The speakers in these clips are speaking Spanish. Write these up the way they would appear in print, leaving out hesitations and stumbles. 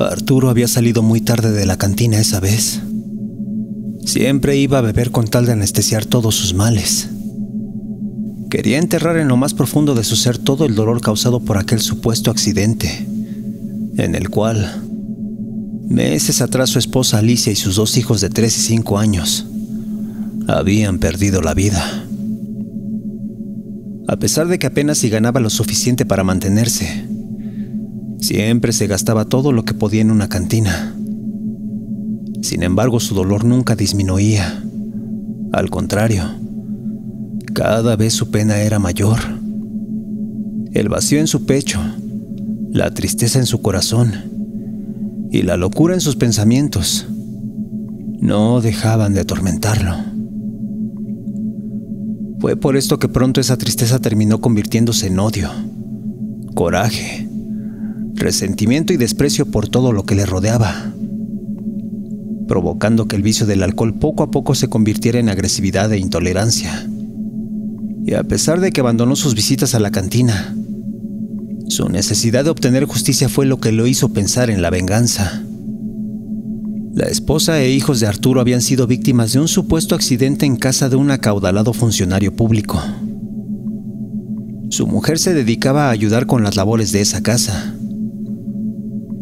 Arturo había salido muy tarde de la cantina esa vez. Siempre iba a beber con tal de anestesiar todos sus males. Quería enterrar en lo más profundo de su ser todo el dolor causado por aquel supuesto accidente, en el cual, meses atrás, su esposa Alicia y sus 2 hijos de 3 y 5 años habían perdido la vida. A pesar de que apenas si ganaba lo suficiente para mantenerse, siempre se gastaba todo lo que podía en una cantina. Sin embargo, su dolor nunca disminuía. Al contrario, cada vez su pena era mayor. El vacío en su pecho, la tristeza en su corazón y la locura en sus pensamientos no dejaban de atormentarlo. Fue por esto que pronto esa tristeza terminó convirtiéndose en odio, coraje, resentimiento y desprecio por todo lo que le rodeaba, provocando que el vicio del alcohol poco a poco se convirtiera en agresividad e intolerancia. Y a pesar de que abandonó sus visitas a la cantina, su necesidad de obtener justicia fue lo que lo hizo pensar en la venganza. La esposa e hijos de Arturo habían sido víctimas de un supuesto accidente en casa de un acaudalado funcionario público. Su mujer se dedicaba a ayudar con las labores de esa casa.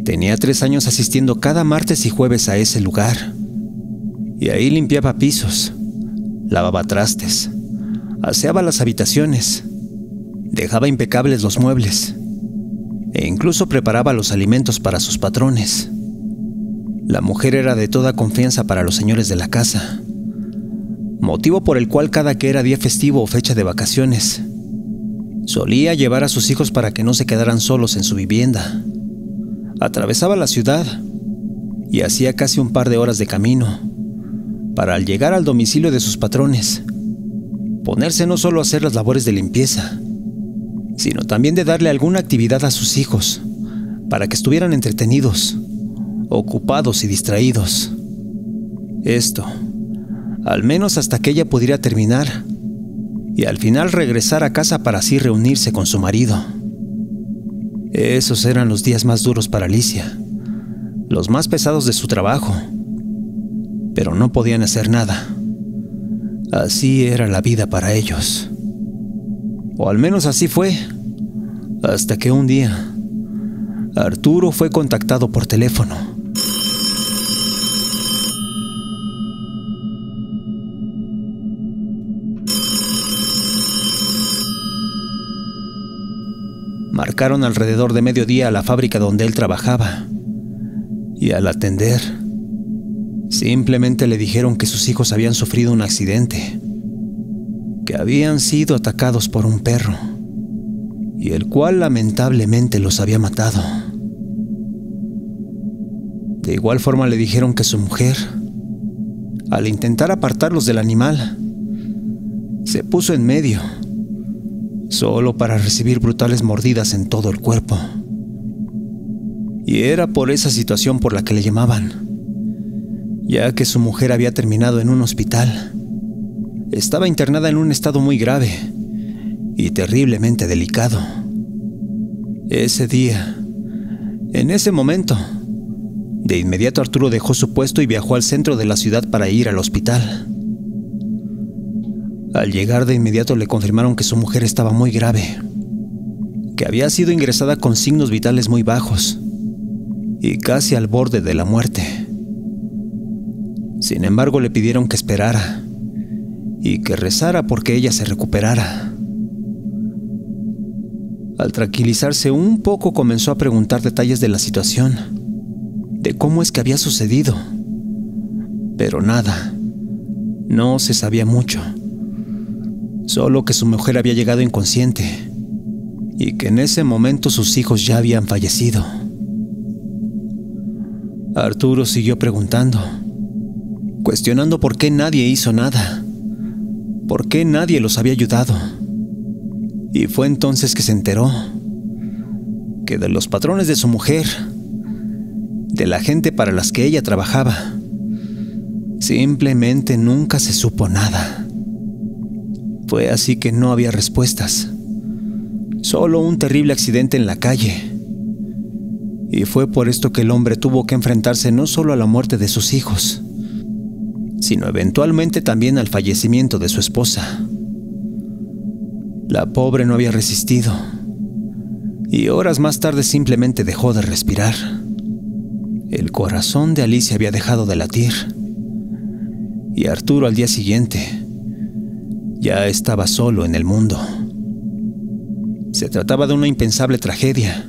Tenía 3 años asistiendo cada martes y jueves a ese lugar, y ahí limpiaba pisos, lavaba trastes, aseaba las habitaciones, dejaba impecables los muebles, e incluso preparaba los alimentos para sus patrones. La mujer era de toda confianza para los señores de la casa, motivo por el cual cada que era día festivo o fecha de vacaciones, solía llevar a sus hijos para que no se quedaran solos en su vivienda. Atravesaba la ciudad y hacía casi un par de horas de camino para, al llegar al domicilio de sus patrones, ponerse no solo a hacer las labores de limpieza, sino también de darle alguna actividad a sus hijos para que estuvieran entretenidos, ocupados y distraídos. Esto, al menos hasta que ella pudiera terminar y al final regresar a casa para así reunirse con su marido. Esos eran los días más duros para Alicia, los más pesados de su trabajo, pero no podían hacer nada. Así era la vida para ellos. O al menos así fue, hasta que un día Arturo fue contactado por teléfono. Marcaron alrededor de mediodía a la fábrica donde él trabajaba, y al atender, simplemente le dijeron que sus hijos habían sufrido un accidente, que habían sido atacados por un perro, y el cual lamentablemente los había matado. De igual forma le dijeron que su mujer, al intentar apartarlos del animal, se puso en medio, solo para recibir brutales mordidas en todo el cuerpo. Y era por esa situación por la que le llamaban, ya que su mujer había terminado en un hospital. Estaba internada en un estado muy grave y terriblemente delicado. Ese día, en ese momento, de inmediato Arturo dejó su puesto y viajó al centro de la ciudad para ir al hospital. Al llegar de inmediato le confirmaron que su mujer estaba muy grave, que había sido ingresada con signos vitales muy bajos y casi al borde de la muerte. Sin embargo, le pidieron que esperara y que rezara porque ella se recuperara. Al tranquilizarse un poco, comenzó a preguntar detalles de la situación, de cómo es que había sucedido, pero nada, no se sabía mucho. Solo que su mujer había llegado inconsciente y que en ese momento sus hijos ya habían fallecido. Arturo siguió preguntando, cuestionando por qué nadie hizo nada, por qué nadie los había ayudado. Y fue entonces que se enteró que de los patrones de su mujer, de la gente para las que ella trabajaba, simplemente nunca se supo nada. Fue así que no había respuestas, solo un terrible accidente en la calle Y fue por esto que el hombre tuvo que enfrentarse no solo a la muerte de sus hijos, sino eventualmente también al fallecimiento de su esposa. La pobre no había resistido, y horas más tarde simplemente dejó de respirar. El corazón de Alicia había dejado de latir, y Arturo al día siguiente ya estaba solo en el mundo. Se trataba de una impensable tragedia,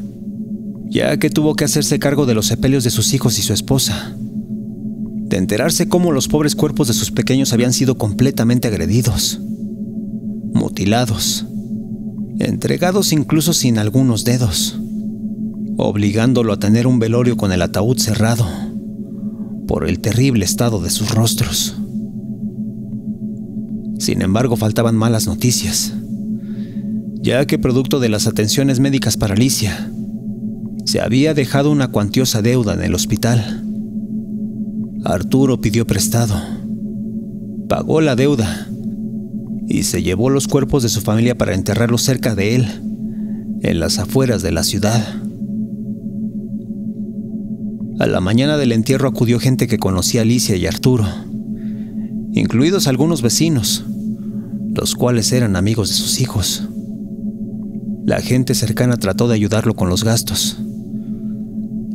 ya que tuvo que hacerse cargo de los sepelios de sus hijos y su esposa, de enterarse cómo los pobres cuerpos de sus pequeños habían sido completamente agredidos, mutilados, entregados incluso sin algunos dedos, obligándolo a tener un velorio con el ataúd cerrado por el terrible estado de sus rostros. Sin embargo, faltaban malas noticias, ya que producto de las atenciones médicas para Alicia, se había dejado una cuantiosa deuda en el hospital. Arturo pidió prestado, pagó la deuda y se llevó los cuerpos de su familia para enterrarlos cerca de él, en las afueras de la ciudad. A la mañana del entierro acudió gente que conocía a Alicia y Arturo, incluidos algunos vecinos, los cuales eran amigos de sus hijos. La gente cercana trató de ayudarlo con los gastos.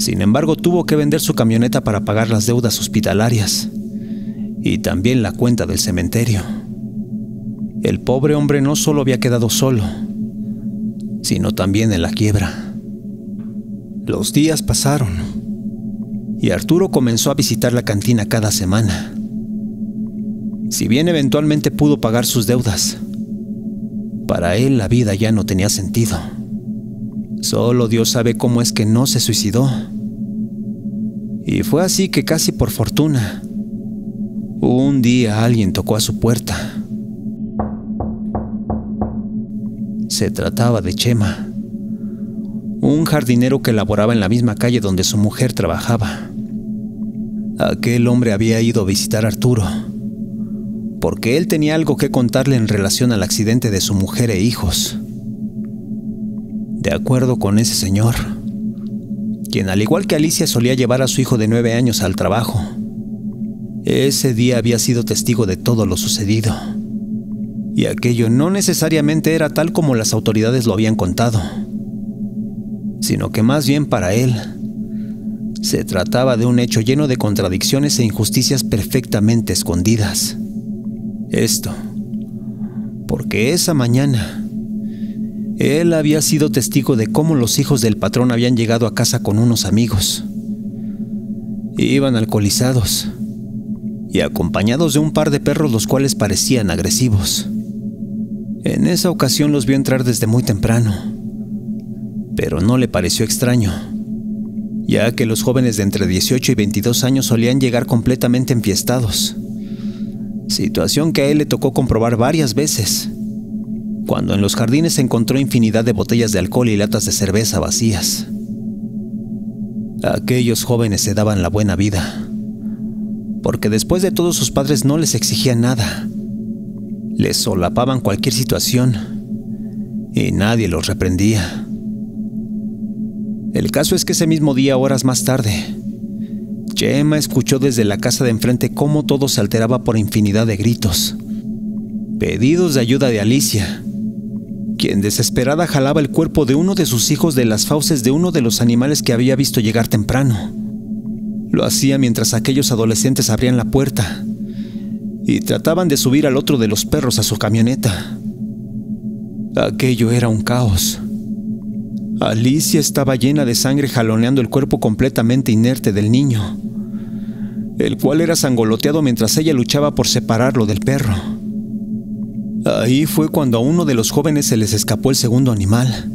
Sin embargo, tuvo que vender su camioneta para pagar las deudas hospitalarias y también la cuenta del cementerio. El pobre hombre no solo había quedado solo, sino también en la quiebra. Los días pasaron y Arturo comenzó a visitar la cantina cada semana. Si bien eventualmente pudo pagar sus deudas, para él la vida ya no tenía sentido. Solo Dios sabe cómo es que no se suicidó. Y fue así que casi por fortuna, un día alguien tocó a su puerta. Se trataba de Chema, un jardinero que laboraba en la misma calle donde su mujer trabajaba. Aquel hombre había ido a visitar a Arturo, porque él tenía algo que contarle en relación al accidente de su mujer e hijos. De acuerdo con ese señor, quien al igual que Alicia solía llevar a su hijo de 9 años al trabajo, ese día había sido testigo de todo lo sucedido. Y aquello no necesariamente era tal como las autoridades lo habían contado, sino que más bien para él se trataba de un hecho lleno de contradicciones e injusticias perfectamente escondidas. Esto porque esa mañana él había sido testigo de cómo los hijos del patrón habían llegado a casa con unos amigos. Iban alcoholizados y acompañados de un par de perros, los cuales parecían agresivos. En esa ocasión los vio entrar desde muy temprano, pero no le pareció extraño, ya que los jóvenes de entre 18 y 22 años solían llegar completamente enfiestados, situación que a él le tocó comprobar varias veces, cuando en los jardines se encontró infinidad de botellas de alcohol y latas de cerveza vacías. Aquellos jóvenes se daban la buena vida, porque después de todo sus padres no les exigían nada, les solapaban cualquier situación y nadie los reprendía. El caso es que ese mismo día, horas más tarde, Chema escuchó desde la casa de enfrente cómo todo se alteraba por infinidad de gritos, pedidos de ayuda de Alicia, quien desesperada jalaba el cuerpo de uno de sus hijos de las fauces de uno de los animales que había visto llegar temprano. Lo hacía mientras aquellos adolescentes abrían la puerta y trataban de subir al otro de los perros a su camioneta. Aquello era un caos. Alicia estaba llena de sangre, jaloneando el cuerpo completamente inerte del niño, el cual era sangoloteado mientras ella luchaba por separarlo del perro. Ahí fue cuando a uno de los jóvenes se les escapó el segundo animal,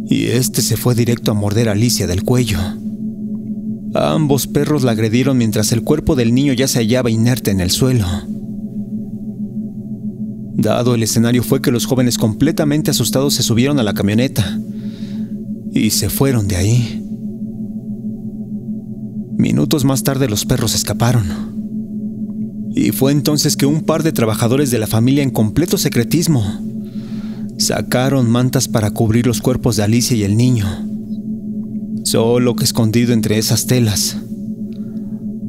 y este se fue directo a morder a Alicia del cuello. Ambos perros la agredieron mientras el cuerpo del niño ya se hallaba inerte en el suelo. Dado el escenario, fue que los jóvenes, completamente asustados, se subieron a la camioneta y se fueron de ahí. Minutos más tarde los perros escaparon. Y fue entonces que un par de trabajadores de la familia, en completo secretismo, sacaron mantas para cubrir los cuerpos de Alicia y el niño. Solo que escondido entre esas telas,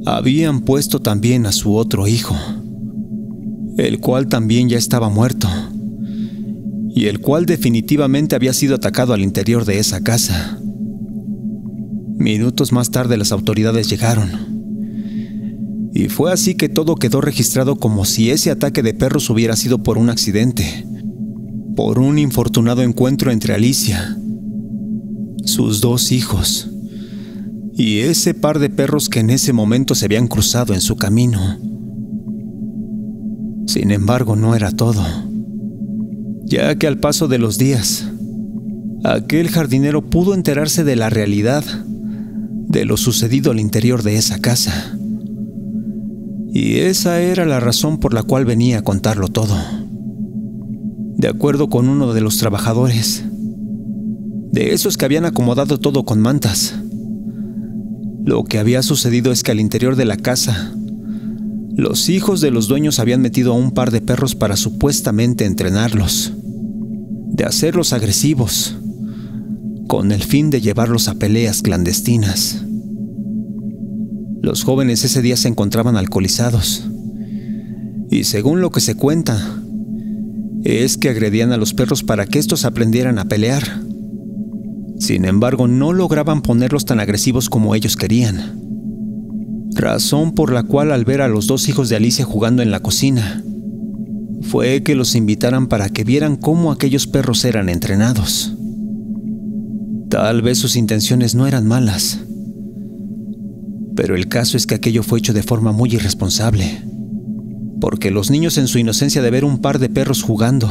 habían puesto también a su otro hijo, el cual también ya estaba muerto, y el cual definitivamente había sido atacado al interior de esa casa. Minutos más tarde las autoridades llegaron, y fue así que todo quedó registrado como si ese ataque de perros hubiera sido por un accidente, por un infortunado encuentro entre Alicia, sus 2 hijos, y ese par de perros que en ese momento se habían cruzado en su camino. Sin embargo, no era todo, ya que al paso de los días, aquel jardinero pudo enterarse de la realidad de lo sucedido al interior de esa casa. Y esa era la razón por la cual venía a contarlo todo. De acuerdo con uno de los trabajadores, de esos que habían acomodado todo con mantas, lo que había sucedido es que al interior de la casa, los hijos de los dueños habían metido a un par de perros para supuestamente entrenarlos, de hacerlos agresivos, con el fin de llevarlos a peleas clandestinas. Los jóvenes ese día se encontraban alcoholizados, y según lo que se cuenta, es que agredían a los perros para que estos aprendieran a pelear. Sin embargo, no lograban ponerlos tan agresivos como ellos querían, razón por la cual al ver a los 2 hijos de Alicia jugando en la cocina, fue que los invitaran para que vieran cómo aquellos perros eran entrenados. Tal vez sus intenciones no eran malas, pero el caso es que aquello fue hecho de forma muy irresponsable, porque los niños en su inocencia de ver un par de perros jugando,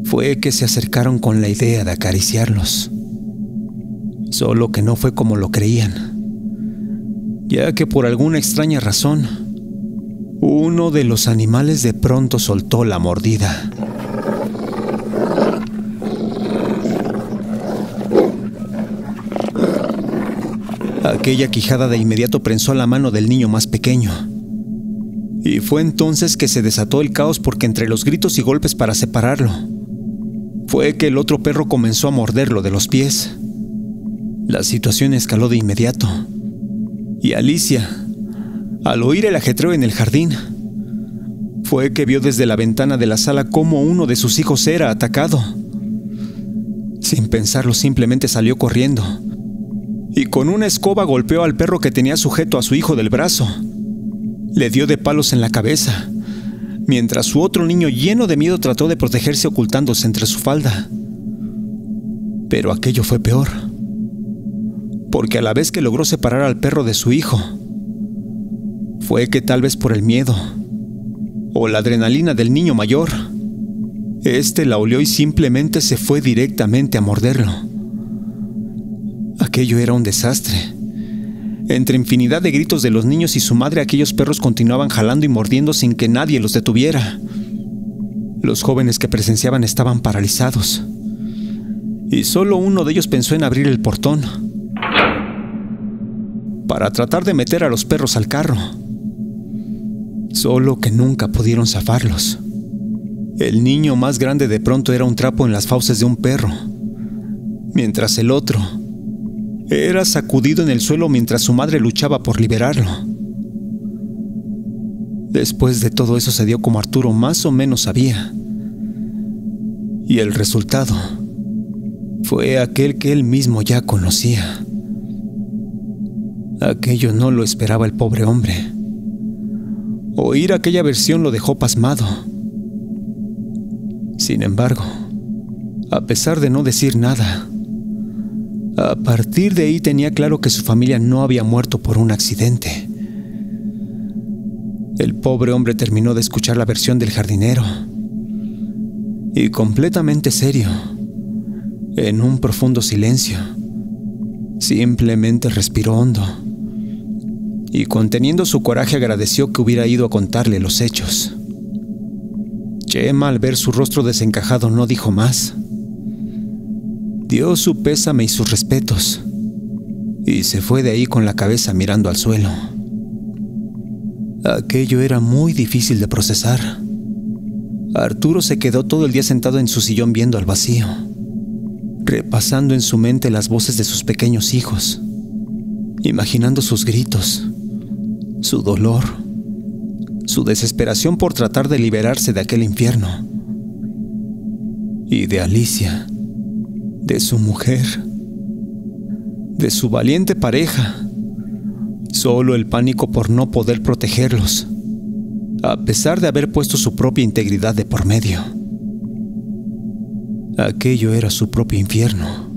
fue que se acercaron con la idea de acariciarlos. Solo que no fue como lo creían, ya que por alguna extraña razón, uno de los animales de pronto soltó la mordida. Aquella quijada de inmediato prensó la mano del niño más pequeño, y fue entonces que se desató el caos, porque entre los gritos y golpes para separarlo, fue que el otro perro comenzó a morderlo de los pies. La situación escaló de inmediato, y Alicia, al oír el ajetreo en el jardín, fue que vio desde la ventana de la sala cómo uno de sus hijos era atacado. Sin pensarlo, simplemente salió corriendo, y con una escoba golpeó al perro que tenía sujeto a su hijo del brazo. Le dio de palos en la cabeza, mientras su otro niño, lleno de miedo, trató de protegerse ocultándose entre su falda. Pero aquello fue peor, porque a la vez que logró separar al perro de su hijo, fue que tal vez por el miedo o la adrenalina del niño mayor, este la olió y simplemente se fue directamente a morderlo. Aquello era un desastre. Entre infinidad de gritos de los niños y su madre, aquellos perros continuaban jalando y mordiendo sin que nadie los detuviera. Los jóvenes que presenciaban estaban paralizados, y solo uno de ellos pensó en abrir el portón para tratar de meter a los perros al carro. Solo que nunca pudieron zafarlos. El niño más grande de pronto era un trapo en las fauces de un perro, mientras el otro era sacudido en el suelo mientras su madre luchaba por liberarlo. Después de todo eso se dio como Arturo más o menos sabía, y el resultado fue aquel que él mismo ya conocía. Aquello no lo esperaba el pobre hombre. Oír aquella versión lo dejó pasmado. Sin embargo, a pesar de no decir nada, a partir de ahí tenía claro que su familia no había muerto por un accidente. El pobre hombre terminó de escuchar la versión del jardinero y, completamente serio, en un profundo silencio, simplemente respiró hondo y, conteniendo su coraje, agradeció que hubiera ido a contarle los hechos. Chema, al ver su rostro desencajado, no dijo más. Dio su pésame y sus respetos, y se fue de ahí con la cabeza mirando al suelo. Aquello era muy difícil de procesar. Arturo se quedó todo el día sentado en su sillón viendo al vacío. repasando en su mente las voces de sus pequeños hijos, imaginando sus gritos, su dolor, su desesperación por tratar de liberarse de aquel infierno. Y de Alicia, de su mujer, de su valiente pareja. Solo el pánico por no poder protegerlos, a pesar de haber puesto su propia integridad de por medio. Aquello era su propio infierno,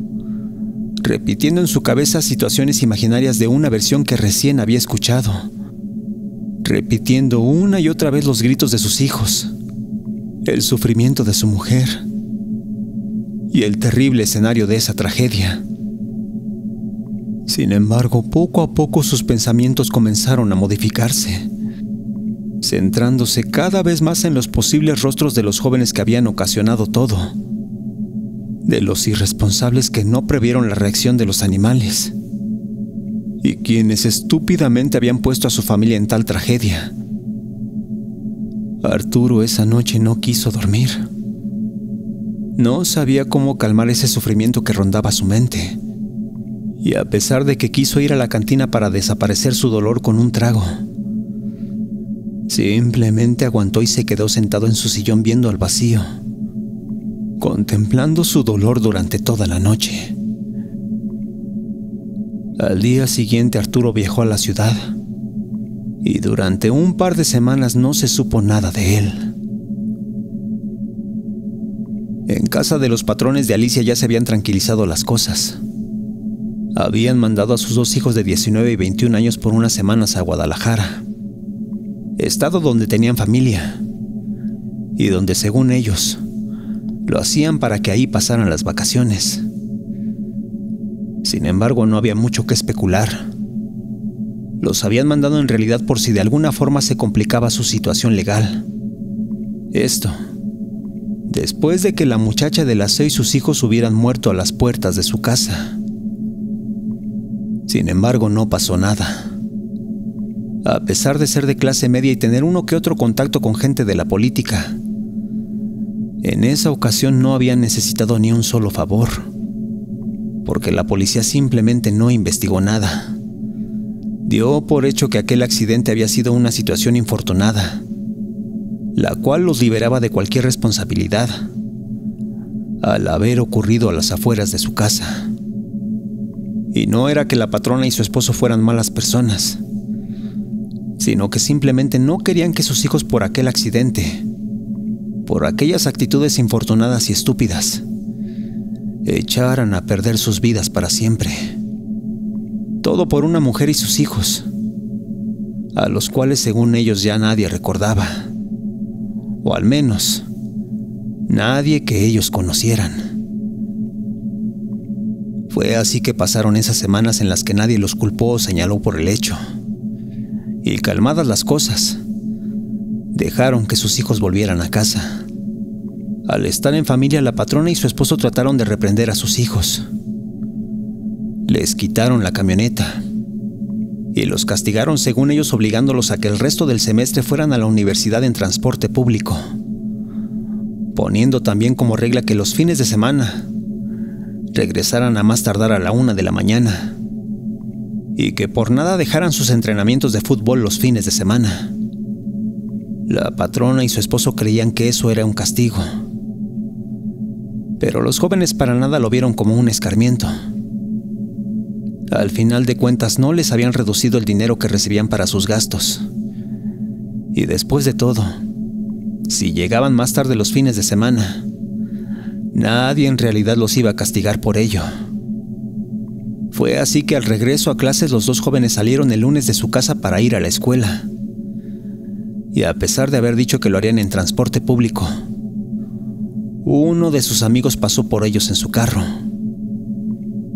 repitiendo en su cabeza situaciones imaginarias de una versión que recién había escuchado, repitiendo una y otra vez los gritos de sus hijos, el sufrimiento de su mujer y el terrible escenario de esa tragedia. Sin embargo, poco a poco sus pensamientos comenzaron a modificarse, centrándose cada vez más en los posibles rostros de los jóvenes que habían ocasionado todo, de los irresponsables que no previeron la reacción de los animales y quienes estúpidamente habían puesto a su familia en tal tragedia. Arturo esa noche no quiso dormir. No sabía cómo calmar ese sufrimiento que rondaba su mente. Y a pesar de que quiso ir a la cantina para desaparecer su dolor con un trago, simplemente aguantó y se quedó sentado en su sillón viendo al vacío, contemplando su dolor durante toda la noche. Al día siguiente Arturo viajó a la ciudad y durante un par de semanas no se supo nada de él. En casa de los patrones de Alicia ya se habían tranquilizado las cosas. Habían mandado a sus dos hijos de 19 y 21 años por unas semanas a Guadalajara, estado donde tenían familia y donde, según ellos, lo hacían para que ahí pasaran las vacaciones. Sin embargo, no había mucho que especular. Los habían mandado en realidad por si de alguna forma se complicaba su situación legal. Esto, después de que la muchacha del aseo y sus hijos hubieran muerto a las puertas de su casa. Sin embargo, no pasó nada. A pesar de ser de clase media y tener uno que otro contacto con gente de la política, en esa ocasión no habían necesitado ni un solo favor, porque la policía simplemente no investigó nada. Dio por hecho que aquel accidente había sido una situación infortunada, la cual los liberaba de cualquier responsabilidad, al haber ocurrido a las afueras de su casa. Y no era que la patrona y su esposo fueran malas personas, sino que simplemente no querían que sus hijos, por aquel accidente, por aquellas actitudes infortunadas y estúpidas, echaran a perder sus vidas para siempre. Todo por una mujer y sus hijos, a los cuales según ellos ya nadie recordaba, o al menos nadie que ellos conocieran. Fue así que pasaron esas semanas en las que nadie los culpó o señaló por el hecho. Y calmadas las cosas, dejaron que sus hijos volvieran a casa. Al estar en familia, la patrona y su esposo trataron de reprender a sus hijos. Les quitaron la camioneta y los castigaron, según ellos, obligándolos a que el resto del semestre fueran a la universidad en transporte público, poniendo también como regla que los fines de semana regresaran a más tardar a la 1 de la mañana y que por nada dejaran sus entrenamientos de fútbol los fines de semana. La patrona y su esposo creían que eso era un castigo, pero los jóvenes para nada lo vieron como un escarmiento. Al final de cuentas no les habían reducido el dinero que recibían para sus gastos. Y después de todo, si llegaban más tarde los fines de semana, nadie en realidad los iba a castigar por ello. Fue así que al regreso a clases los dos jóvenes salieron el lunes de su casa para ir a la escuela. Y a pesar de haber dicho que lo harían en transporte público, uno de sus amigos pasó por ellos en su carro.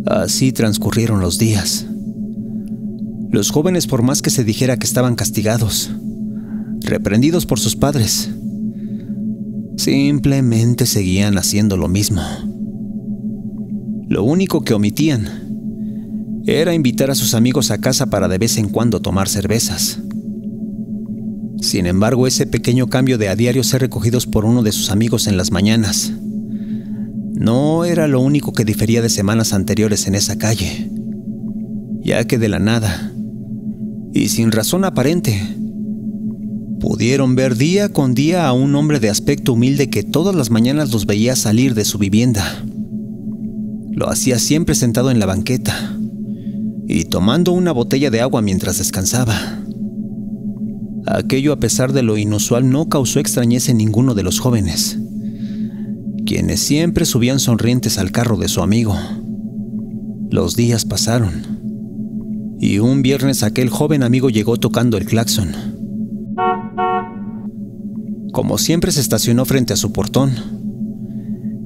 Así transcurrieron los días. Los jóvenes, por más que se dijera que estaban castigados, reprendidos por sus padres, simplemente seguían haciendo lo mismo. Lo único que omitían era invitar a sus amigos a casa para de vez en cuando tomar cervezas. Sin embargo, ese pequeño cambio de a diario ser recogidos por uno de sus amigos en las mañanas no era lo único que difería de semanas anteriores en esa calle, ya que de la nada, y sin razón aparente, pudieron ver día con día a un hombre de aspecto humilde que todas las mañanas los veía salir de su vivienda. Lo hacía siempre sentado en la banqueta y tomando una botella de agua mientras descansaba. Aquello, a pesar de lo inusual, no causó extrañeza en ninguno de los jóvenes, quienes siempre subían sonrientes al carro de su amigo. Los días pasaron, y un viernes aquel joven amigo llegó tocando el claxon. Como siempre, se estacionó frente a su portón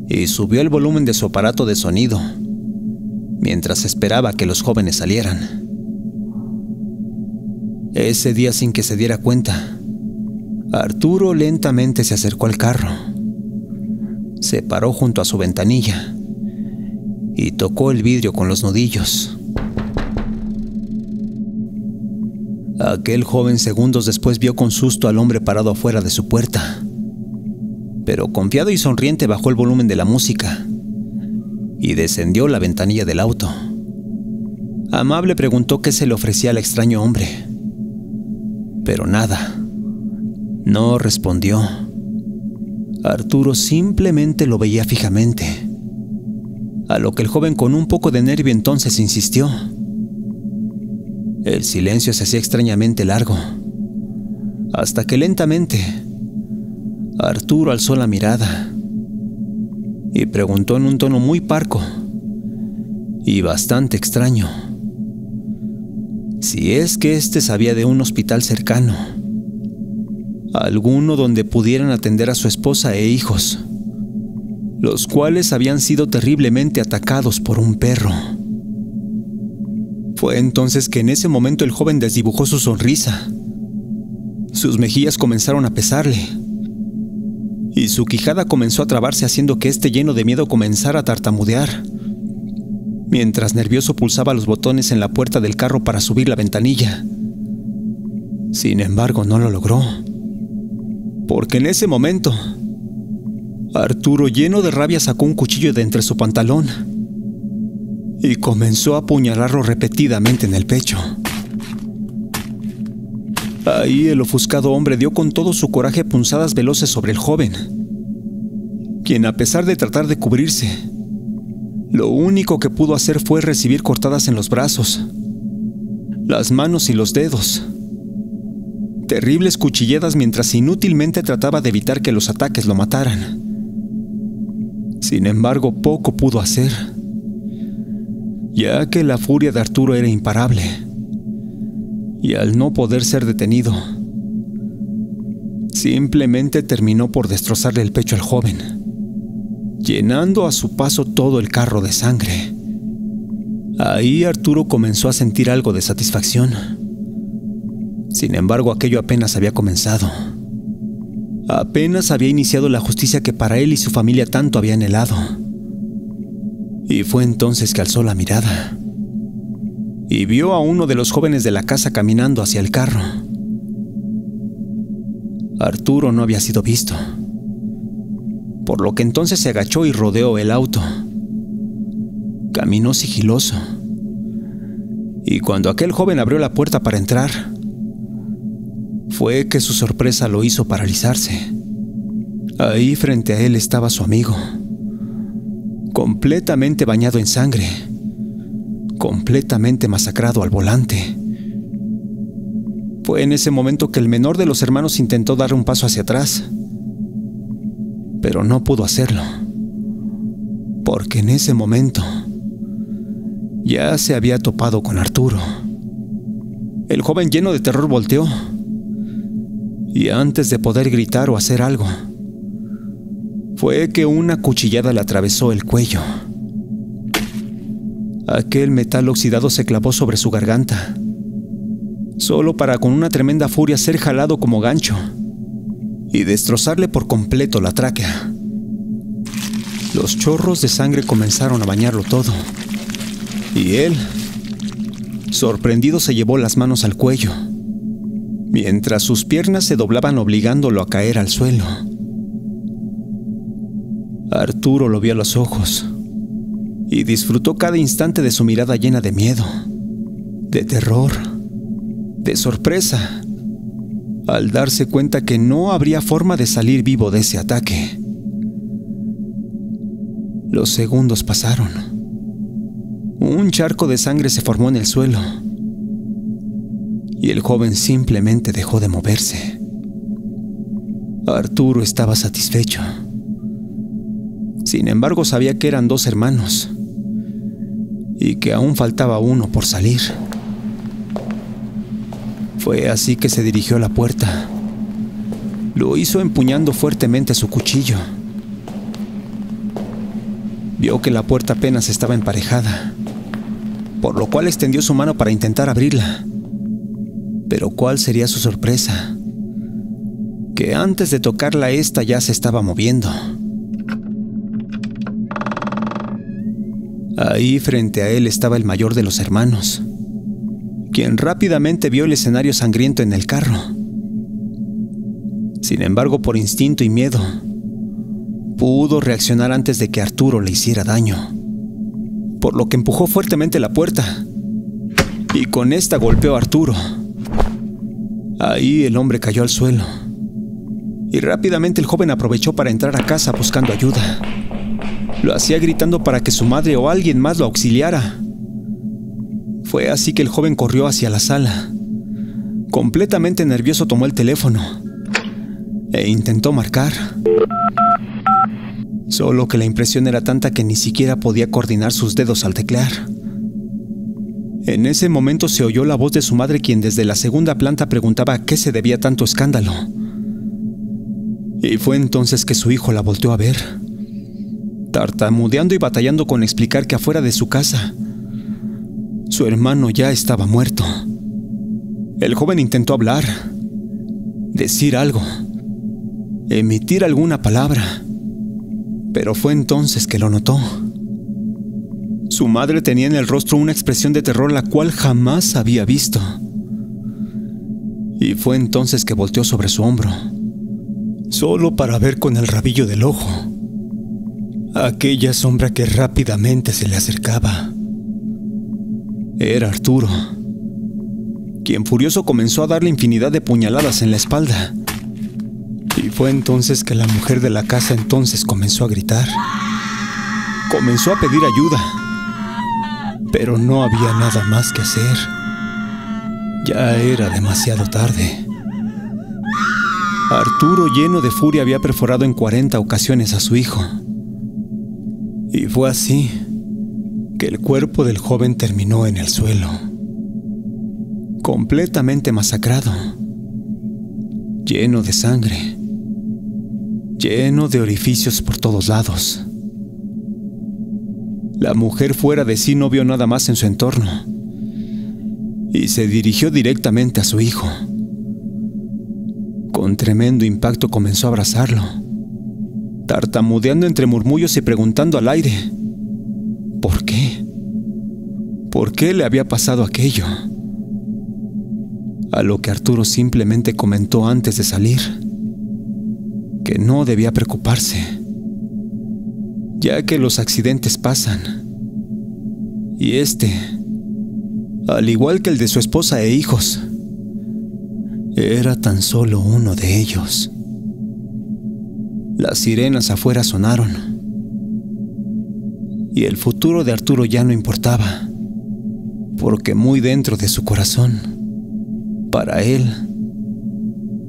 y subió el volumen de su aparato de sonido mientras esperaba que los jóvenes salieran. Ese día, sin que se diera cuenta, Arturo lentamente se acercó al carro, se paró junto a su ventanilla y tocó el vidrio con los nudillos. Aquel joven segundos después vio con susto al hombre parado afuera de su puerta, pero confiado y sonriente bajó el volumen de la música y descendió la ventanilla del auto. Amable preguntó qué se le ofrecía al extraño hombre, pero nada, no respondió. Arturo simplemente lo veía fijamente, a lo que el joven, con un poco de nervio, entonces insistió. El silencio se hacía extrañamente largo, hasta que lentamente Arturo alzó la mirada y preguntó en un tono muy parco y bastante extraño si es que éste sabía de un hospital cercano, alguno donde pudieran atender a su esposa e hijos, los cuales habían sido terriblemente atacados por un perro. Fue entonces que en ese momento el joven desdibujó su sonrisa. Sus mejillas comenzaron a pesarle y su quijada comenzó a trabarse, haciendo que este, lleno de miedo, comenzara a tartamudear, mientras nervioso pulsaba los botones en la puerta del carro para subir la ventanilla. Sin embargo, no lo logró, porque en ese momento Arturo, lleno de rabia, sacó un cuchillo de entre su pantalón y comenzó a apuñalarlo repetidamente en el pecho. Ahí el ofuscado hombre dio con todo su coraje punzadas veloces sobre el joven, quien, a pesar de tratar de cubrirse, lo único que pudo hacer fue recibir cortadas en los brazos, las manos y los dedos. Terribles cuchilladas mientras inútilmente trataba de evitar que los ataques lo mataran. Sin embargo, poco pudo hacer, ya que la furia de Arturo era imparable, y al no poder ser detenido, simplemente terminó por destrozarle el pecho al joven, llenando a su paso todo el carro de sangre. Ahí Arturo comenzó a sentir algo de satisfacción. Sin embargo, aquello apenas había comenzado. Apenas había iniciado la justicia que para él y su familia tanto había anhelado. Y fue entonces que alzó la mirada y vio a uno de los jóvenes de la casa caminando hacia el carro. Arturo no había sido visto, por lo que entonces se agachó y rodeó el auto. Caminó sigiloso, y cuando aquel joven abrió la puerta para entrar, fue que su sorpresa lo hizo paralizarse. Ahí frente a él estaba su amigo, completamente bañado en sangre, completamente masacrado al volante. Fue en ese momento que el menor de los hermanos intentó dar un paso hacia atrás, pero no pudo hacerlo, porque en ese momento ya se había topado con Arturo. El joven, lleno de terror, volteó, y antes de poder gritar o hacer algo, fue que una cuchillada le atravesó el cuello. Aquel metal oxidado se clavó sobre su garganta, solo para, con una tremenda furia, ser jalado como gancho y destrozarle por completo la tráquea. Los chorros de sangre comenzaron a bañarlo todo, y él, sorprendido, se llevó las manos al cuello, mientras sus piernas se doblaban obligándolo a caer al suelo. Arturo lo vio a los ojos y disfrutó cada instante de su mirada llena de miedo, de terror, de sorpresa, al darse cuenta que no habría forma de salir vivo de ese ataque. Los segundos pasaron. Un charco de sangre se formó en el suelo y el joven simplemente dejó de moverse. Arturo estaba satisfecho. Sin embargo, sabía que eran 2 hermanos y que aún faltaba uno por salir. Fue así que se dirigió a la puerta. Lo hizo empuñando fuertemente su cuchillo. Vio que la puerta apenas estaba emparejada, por lo cual extendió su mano para intentar abrirla. Pero ¿cuál sería su sorpresa? Que antes de tocarla, esta ya se estaba moviendo. Ahí frente a él estaba el mayor de los hermanos, quien rápidamente vio el escenario sangriento en el carro. Sin embargo, por instinto y miedo, pudo reaccionar antes de que Arturo le hiciera daño, por lo que empujó fuertemente la puerta y con esta golpeó a Arturo. Ahí el hombre cayó al suelo y rápidamente el joven aprovechó para entrar a casa buscando ayuda. Lo hacía gritando para que su madre o alguien más lo auxiliara. Fue así que el joven corrió hacia la sala. Completamente nervioso tomó el teléfono e intentó marcar. Solo que la impresión era tanta que ni siquiera podía coordinar sus dedos al teclear. En ese momento se oyó la voz de su madre, quien desde la segunda planta preguntaba a qué se debía tanto escándalo. Y fue entonces que su hijo la volteó a ver, tartamudeando y batallando con explicar que afuera de su casa su hermano ya estaba muerto. El joven intentó hablar, decir algo, emitir alguna palabra, pero fue entonces que lo notó. Su madre tenía en el rostro una expresión de terror la cual jamás había visto. Y fue entonces que volteó sobre su hombro, solo para ver con el rabillo del ojo aquella sombra que rápidamente se le acercaba. Era Arturo, quien furioso comenzó a darle infinidad de puñaladas en la espalda. Y fue entonces que la mujer de la casa entonces comenzó a gritar. Comenzó a pedir ayuda, pero no había nada más que hacer. Ya era demasiado tarde. Arturo, lleno de furia, había perforado en 40 ocasiones a su hijo. Y fue así que el cuerpo del joven terminó en el suelo, completamente masacrado, lleno de sangre, lleno de orificios por todos lados. La mujer, fuera de sí, no vio nada más en su entorno y se dirigió directamente a su hijo. Con tremendo impacto comenzó a abrazarlo, tartamudeando entre murmullos y preguntando al aire ¿por qué? ¿Por qué le había pasado aquello? A lo que Arturo simplemente comentó antes de salir que no debía preocuparse, ya que los accidentes pasan, y al igual que el de su esposa e hijos, era tan solo uno de ellos. Las sirenas afuera sonaron, y el futuro de Arturo ya no importaba, porque muy dentro de su corazón, para él,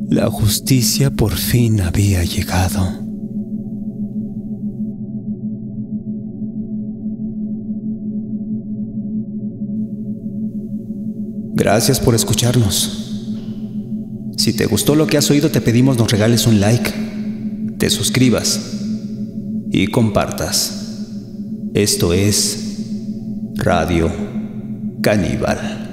la justicia por fin había llegado. Gracias por escucharnos. Si te gustó lo que has oído, te pedimos nos regales un like, te suscribas y compartas. Esto es Radio Caníbal.